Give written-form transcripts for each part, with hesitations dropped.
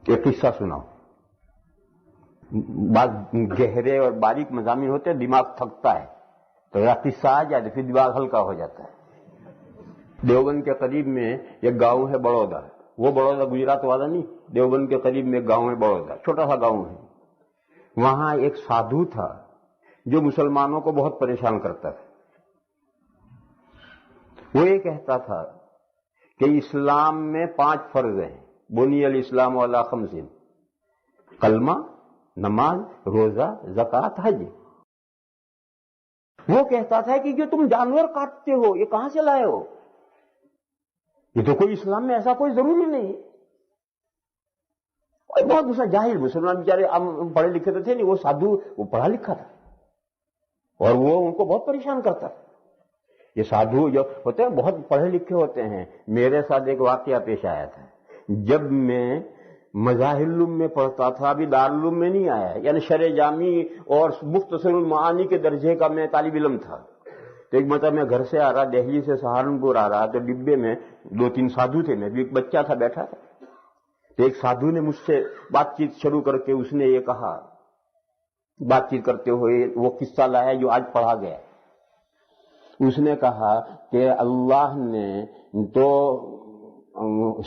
ایک قصہ سناؤ. بعض گہرے اور باریک مضامین ہوتے ہیں، دماغ تھکتا ہے تو ذرا قصہ آ جائے تو پھر دماغ ہلکا ہو جاتا ہے. دیوبند کے قریب میں ایک گاؤں ہے بڑودا. وہ بڑودا گجرات والا نہیں، دیوبند کے قریب میں ایک گاؤں ہے بڑودا، چھوٹا سا گاؤں ہے. وہاں ایک سادھو تھا جو مسلمانوں کو بہت پریشان کرتا تھا. وہ یہ کہتا تھا کہ اسلام میں 5 فرض ہیں. بنی الاسلام علی 5: کلمہ، نماز، روزہ، زکوٰۃ، حج. وہ کہتا تھا کہ جو تم جانور کاٹتے ہو یہ کہاں سے لائے ہو؟ یہ تو کوئی اسلام میں ایسا کوئی ضروری نہیں. اور بہت دوسرا جاہل مسلمان بیچارے پڑھے لکھے تو تھے نہیں، وہ سادھو وہ پڑھا لکھا تھا اور وہ ان کو بہت پریشان کرتا تھا. یہ سادھو جو ہوتے ہیں بہت پڑھے لکھے ہوتے ہیں. میرے ساتھ ایک واقعہ پیش آیا تھا جب میں مظاہر میں پڑھتا تھا، ابھی دارالعلوم میں نہیں آیا، یعنی شرح جامی اور مختصر المعانی کے درجے کا میں طالب علم تھا. تو ایک مرتبہ میں گھر سے آ رہا، دہلی سے سہارنپور آ رہا، تو ڈبے میں 2-3 سادھو تھے، میں بھی ایک بچہ تھا بیٹھا تھا. تو ایک سادھو نے مجھ سے بات چیت شروع کر کے اس نے یہ کہا، بات چیت کرتے ہوئے وہ قصہ لایا جو آج پڑھا گیا. اس نے کہا کہ اللہ نے تو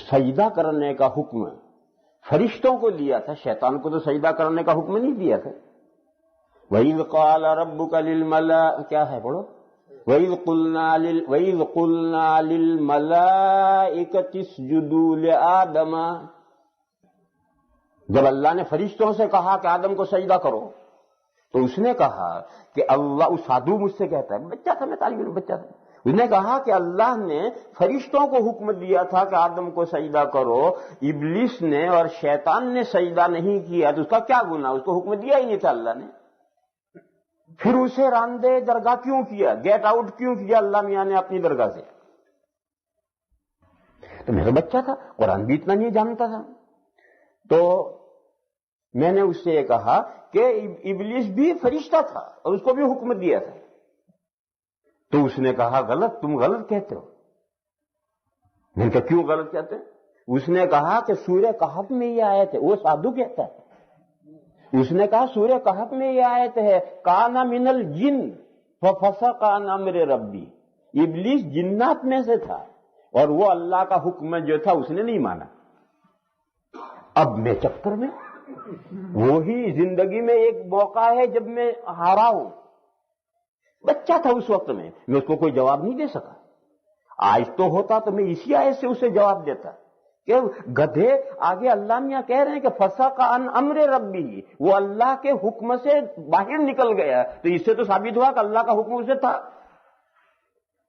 سجدہ کرنے کا حکم فرشتوں کو دیا تھا، شیطان کو تو سجدہ کرنے کا حکم نہیں دیا تھا. وَإِذْ قَالَ رَبُّكَ لِلْمَلَائِكَةِ، کیا ہے پڑھو، وَإِذْ قُلْنَا لِلْمَلَائِكَةِ اسْجُدُوا لِآدَمَ. جب اللہ نے فرشتوں سے کہا کہ آدم کو سجدہ کرو تو اس نے کہا کہ اللہ، اس سادھو مجھ سے کہتا ہے، بچہ تھا میں، طالب علم بچہ تھا، اس نے کہا کہ اللہ نے فرشتوں کو حکم دیا تھا کہ آدم کو سجدہ کرو، ابلیس نے اور شیطان نے سجدہ نہیں کیا تو اس کا کیا گناہ؟ اس کو حکم دیا ہی نہیں تھا اللہ نے. پھر اسے راندے درگاہ کیوں کیا، گیٹ آؤٹ کیوں کیا اللہ میاں نے اپنی درگاہ سے؟ تو میرا بچہ تھا، قرآن بھی اتنا نہیں جانتا تھا. تو میں نے اس سے یہ کہا کہ ابلیس بھی فرشتہ تھا اور اس کو بھی حکم دیا تھا. تو اس نے کہا غلط، تم غلط کہتے ہو. میں نے کہا کیوں غلط کہتے ہیں؟ اس نے کہا کہ سورہ کہف میں یہ آیت ہے، وہ سادھو کہتا ہے. اس نے کہا سورہ کہف میں یہ آیت ہے، کان من الجن ففسق عن امر ربی. ابلیس جنات میں سے تھا اور وہ اللہ کا حکم جو تھا اس نے نہیں مانا. اب میں چکر میں، وہی زندگی میں ایک موقع ہے جب میں ہارا ہوں. بچہ تھا اس وقت میں اس کو کوئی جواب نہیں دے سکا. آج تو ہوتا تو میں اسی آیت سے اسے جواب دیتا کہ گدھے، آگے اللہ میاں کہہ رہے ہیں کہ فسق عن امر ربی، وہ اللہ کے حکم سے باہر نکل گیا، تو اس سے تو ثابت ہوا کہ اللہ کا حکم اسے تھا.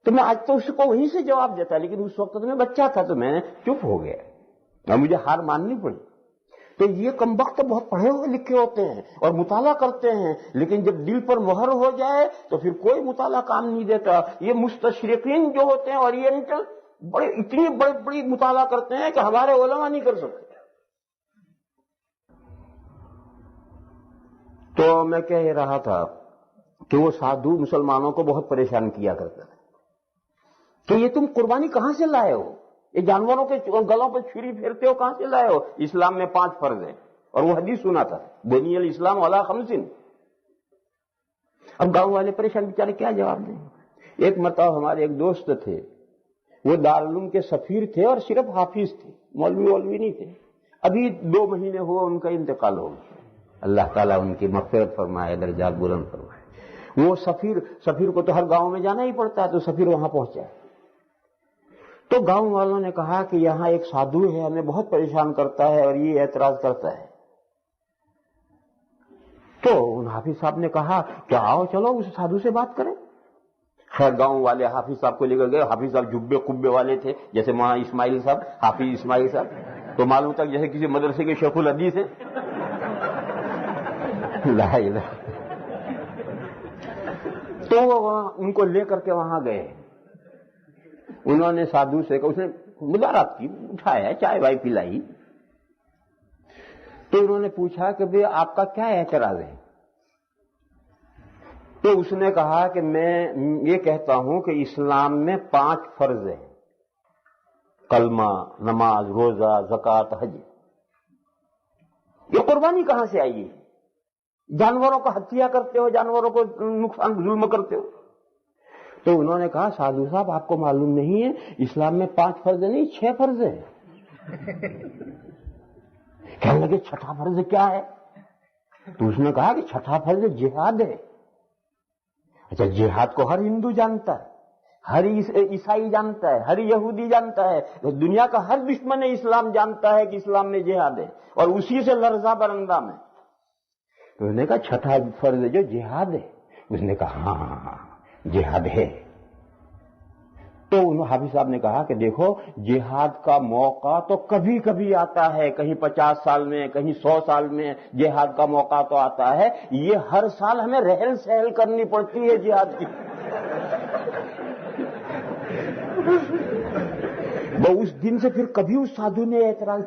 تو میں آج تو اس کو وہیں سے جواب دیتا، لیکن اس وقت میں بچہ تھا تو میں چپ ہو گیا اور مجھے ہار ماننی پڑی. تو یہ کمبخت بہت پڑھے ہوئے لکھے ہوتے ہیں اور مطالعہ کرتے ہیں، لیکن جب دل پر مہر ہو جائے تو پھر کوئی مطالعہ کام نہیں دیتا. یہ مستشرقین جو ہوتے ہیں اورینٹل، بڑے اتنی بڑی مطالعہ کرتے ہیں کہ ہمارے علماء نہیں کر سکتے. تو میں کہہ رہا تھا کہ وہ سادھو مسلمانوں کو بہت پریشان کیا کرتا تھا کہ یہ تم قربانی کہاں سے لائے ہو، یہ جانوروں کے گلوں پہ چھری پھیرتے ہو کہاں سے لائے ہو؟ اسلام میں 5 فرض ہیں اور وہ حدیث سنا تھا، بنی الاسلام علی 5. اب گاؤں والے پریشان بیچارے کیا جواب دیں. ایک مرتبہ ہمارے ایک دوست تھے، وہ دارالعلوم کے سفیر تھے اور صرف حافظ تھے، مولوی نہیں تھے. ابھی 2 مہینے ہوا ان کا انتقال ہو گیا. اللہ تعالیٰ ان کی مغفرت فرمائے، درجات بلند فرمائے. وہ سفیر کو تو ہر گاؤں میں جانا ہی پڑتا ہے، تو سفیر وہاں پہنچا. تو گاؤں والوں نے کہا کہ یہاں ایک سادھو ہے، ہمیں بہت پریشان کرتا ہے اور یہ اعتراض کرتا ہے. تو ان حافظ صاحب نے کہا کہ آؤ چلو اس سادھو سے بات کریں. خیر گاؤں والے حافظ صاحب کو لے کر گئے. حافظ صاحب جبے قبے والے تھے، جیسے مولانا اسماعیل صاحب، حافظ اسماعیل صاحب، تو معلوم تک جیسے کسی مدرسے کے شیخ الحدیث ہیں. لا الہ. تو ان کو لے کر کے وہاں گئے. انہوں نے سادھو سے کہا، اس نے مدارات کی، اٹھایا، چائے وائے پلائی. تو انہوں نے پوچھا کہ بھئی آپ کا کیا اعتراض ہے؟ تو اس نے کہا کہ میں یہ کہتا ہوں کہ اسلام میں 5 فرض ہیں، کلمہ، نماز، روزہ، زکوٰۃ، حج. یہ قربانی کہاں سے آئی ہے؟ جانوروں کا ہتیا کرتے ہو، جانوروں کو نقصان ظلم کرتے ہو. تو انہوں نے کہا سادھو صاحب آپ کو معلوم نہیں ہے اسلام میں 5 فرض نہیں 6 فرض ہے. کہنے لگے چھٹا فرض کیا ہے؟ تو اس نے کہا کہ چھٹا فرض جہاد ہے. اچھا جہاد کو ہر ہندو جانتا ہے، ہر عیسائی جانتا ہے، ہر یہودی جانتا ہے، دنیا کا ہر دشمن اسلام جانتا ہے کہ اسلام میں جہاد ہے اور اسی سے لرزہ برندام ہے. تو اس نے کہا چھٹا فرض جو جہاد ہے. اس نے کہا ہاں جہاد ہے. تو حافظ صاحب نے کہا کہ دیکھو جہاد کا موقع تو کبھی کبھی آتا ہے، کہیں 50 سال میں، کہیں 100 سال میں جہاد کا موقع تو آتا ہے. یہ ہر سال ہمیں رہل سہل کرنی پڑتی ہے جہاد کی. وہ اس دن سے پھر کبھی اس سادھو نے اعتراض